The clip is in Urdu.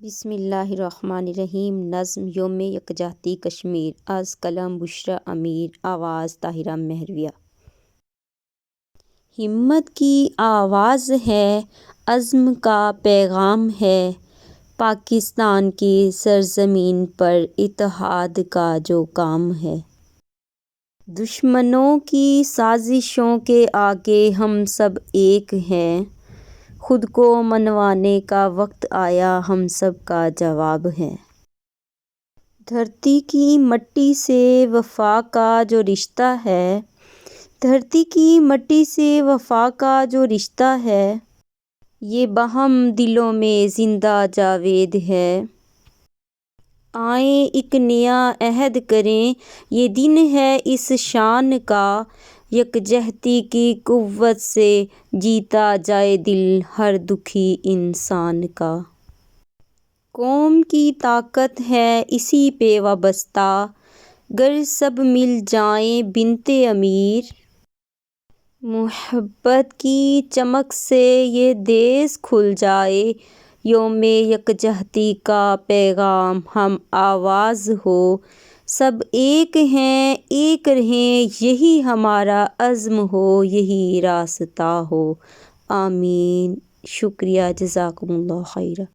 بسم اللہ الرحمن الرحیم۔ نظم یوم یکجہتی کشمیر، از قلم بشریٰ امیر، آواز طاہرہ مہرویہ۔ ہمت کی آواز ہے، عزم کا پیغام ہے، پاکستان کی سرزمین پر اتحاد کا جو کام ہے۔ دشمنوں کی سازشوں کے آگے ہم سب ایک ہیں، خود کو منوانے کا وقت آیا، ہم سب کا جواب ہے۔ دھرتی کی مٹی سے وفا کا جو رشتہ ہے، دھرتی کی مٹی سے وفا کا جو رشتہ ہے، یہ باہم دلوں میں زندہ جاوید ہے۔ آئیں ایک نیا عہد کریں، یہ دن ہے اس شان کا، یکجہتی کی قوت سے جیتا جائے دل ہر دکھی انسان کا۔ قوم کی طاقت ہے اسی پہ وابستہ، گر سب مل جائیں بنت امیر۔ محبت کی چمک سے یہ دیس کھل جائے، یوم یکجہتی کا پیغام ہم آواز ہو۔ سب ایک ہیں، ایک رہیں، یہی ہمارا عزم ہو، یہی راستہ ہو۔ آمین۔ شکریہ، جزاکم اللہ خیرا۔